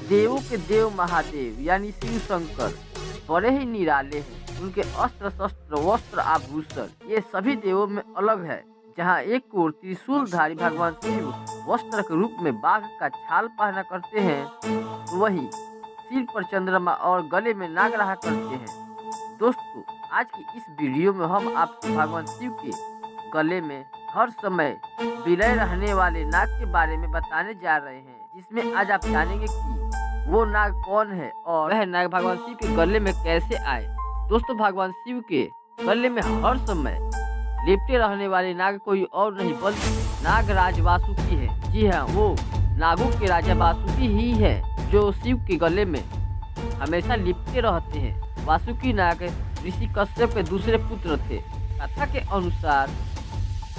देवों के देव महादेव यानी शिव शंकर बड़े ही निराले हैं। उनके अस्त्र शस्त्र वस्त्र आभूषण ये सभी देवों में अलग है। जहाँ एक ओर त्रिशूलधारी भगवान शिव वस्त्र के रूप में बाघ का छाल पहना करते हैं, तो वही सिर पर चंद्रमा और गले में नाग रहा करते हैं। दोस्तों, आज की इस वीडियो में हम आपको भगवान शिव के गले में हर समय विलय रहने वाले नाग के बारे में बताने जा रहे हैं, जिसमें आज आप जानेंगे कि वो नाग कौन है और वह नाग भगवान शिव के गले में कैसे आए। दोस्तों, भगवान शिव के गले में हर समय लिपटे रहने वाले नाग कोई और नहीं बल्कि नागराज वासुकी है। जी हाँ, वो नागों के राजा वासुकी ही है जो शिव के गले में हमेशा लिपटे रहते हैं। वासुकी नाग ऋषि कश्यप के दूसरे पुत्र थे। कथा के अनुसार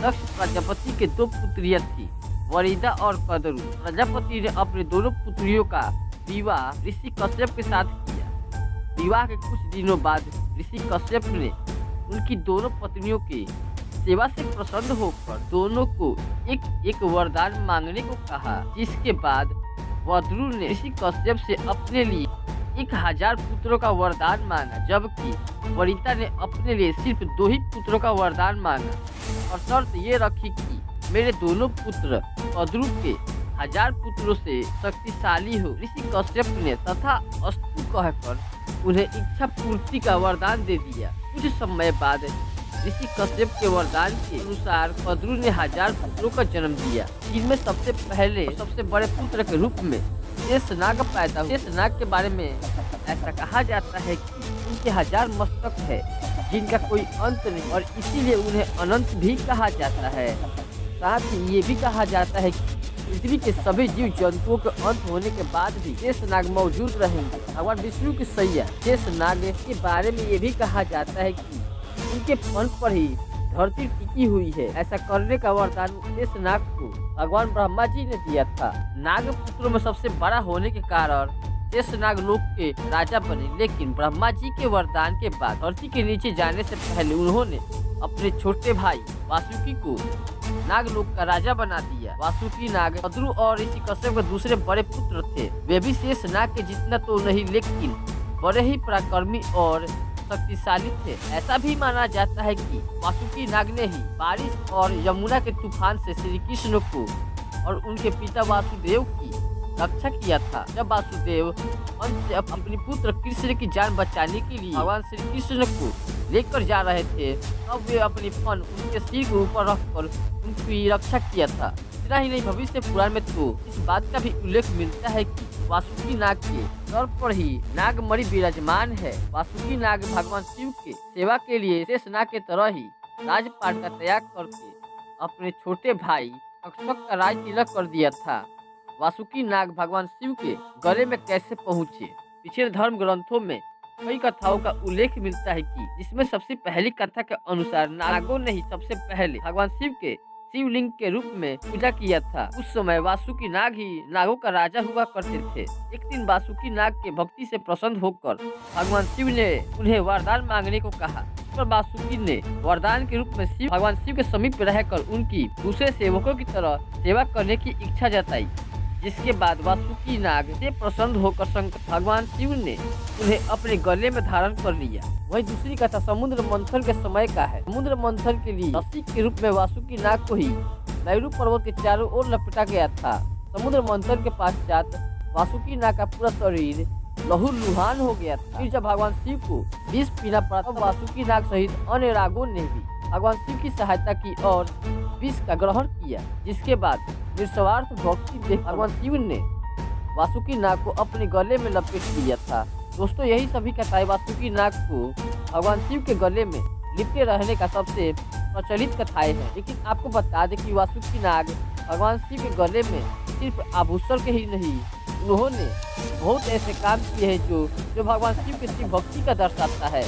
दक्ष प्रजापति के दो पुत्रियां थी, वरीदा और कदरू। प्रजापति ने अपने दोनों पुत्रियों का विवाह ऋषि कश्यप के साथ किया। विवाह के कुछ दिनों बाद ऋषि कश्यप ने उनकी दोनों पत्नियों की सेवा से प्रसन्न होकर दोनों को एक एक वरदान मांगने को कहा, जिसके बाद वद्रु ने ऋषि कश्यप से अपने लिए 1000 पुत्रों का वरदान मांगा, जबकि वरिता ने अपने लिए सिर्फ 2 ही पुत्रों का वरदान मांगा और शर्त ये रखी कि मेरे दोनों पुत्र वद्रु के 1000 पुत्रों से शक्तिशाली हो। ऋषि कश्यप ने तथा अस्तु कहकर उन्हें इच्छा पूर्ति का वरदान दे दिया। कुछ समय बाद ऋषि कश्यप के वरदान के अनुसार वद्रु ने 1000 पुत्रों का जन्म दिया, जिनमें सबसे पहले सबसे बड़े पुत्र के रूप में शेषनाग पैदा हुआ। शेषनाग के बारे में ऐसा कहा जाता है कि उनके 1000 मस्तक है, जिनका कोई अंत नहीं, और इसीलिए उन्हें अनंत भी कहा जाता है। साथ ही ये भी कहा जाता है कि पृथ्वी के सभी जीव जंतुओं के अंत होने के बाद भी शेषनाग मौजूद रहेंगे। भगवान विष्णु की सैया शेषनाग के बारे में ये भी कहा जाता है कि उनके पंख पर ही धरती टिकी हुई है। ऐसा करने का वरदान शेषनाग को भगवान ब्रह्मा जी ने दिया था। नाग पुत्रों में सबसे बड़ा होने के कारण शेषनाग लोक के राजा बने, लेकिन ब्रह्मा जी के वरदान के बाद धरती के नीचे जाने से पहले उन्होंने अपने छोटे भाई वासुकी को नागलोक का राजा बना दिया। वासुकी नाग वद्रु और ऋषि कश्यप के दूसरे बड़े पुत्र थे। वे भी शेषनाग के जितना तो नहीं, लेकिन बड़े ही पराक्रमी और शक्तिशाली थे। ऐसा भी माना जाता है कि वासुकी नाग ने ही बारिश और यमुना के तूफान से श्री कृष्ण को और उनके पिता वासुदेव की रक्षा किया था। जब वासुदेव अंत से अपनी पुत्र कृष्ण की जान बचाने के लिए भगवान श्री कृष्ण को लेकर जा रहे थे, तब वे अपनी फन उनके सिर के ऊपर रखकर उनकी रक्षा किया था। इतना ही नहीं, भविष्य पुराण में तो इस बात का भी उल्लेख मिलता है कि वासुकी नाग के तौर पर ही नागमणि विराजमान है। वासुकी नाग भगवान शिव के सेवा के लिए शेषनाग के तरह ही राजपाट का त्याग करके अपने छोटे भाई अक्षक का राज तिलक कर दिया था। वासुकी नाग भगवान शिव के गले में कैसे पहुँचे? पिछले धर्म ग्रंथों में कई कथाओं का उल्लेख मिलता है कि जिसमें सबसे पहली कथा के अनुसार नागों ने ही सबसे पहले भगवान शिव के शिवलिंग के रूप में पूजा किया था। उस समय वासुकी नाग ही नागों का राजा हुआ करते थे। एक दिन वासुकी नाग के भक्ति से प्रसन्न होकर भगवान शिव ने उन्हें वरदान मांगने को कहा। इस पर वासुकी ने वरदान के रूप में भगवान शिव के समीप रहकर उनकी दूसरे सेवकों की तरह सेवा करने की इच्छा जताई, जिसके बाद वासुकी नाग से प्रसन्न होकर शंकर भगवान शिव ने उन्हें अपने गले में धारण कर लिया। वही दूसरी कथा समुद्र मंथन के समय का है। समुद्र मंथन के लिए रस्सी के रूप में वासुकी नाग को ही मैरू पर्वत के चारों ओर लपेटा गया था। समुद्र मंथन के पश्चात वासुकी नाग का पूरा शरीर लहूलुहान हो गया था। फिर जब भगवान शिव को विष पीना पड़ा, तब वासुकी नाग सहित अन्य नागों ने भी भगवान शिव की सहायता की और विष का ग्रहण किया, जिसके बाद निस्वार्थ भक्ति देख भगवान शिव ने वासुकी नाग को अपने गले में लपेट लिया था। दोस्तों, यही सभी कथाएं वासुकी नाग को भगवान शिव के गले में लिपटे रहने का सबसे प्रचलित कथाएं हैं। लेकिन आपको बता दें कि वासुकी नाग भगवान शिव के गले में सिर्फ आभूषण के ही नहीं, उन्होंने बहुत ऐसे काम किए हैं जो भगवान शिव की भक्ति का दर्शाता है।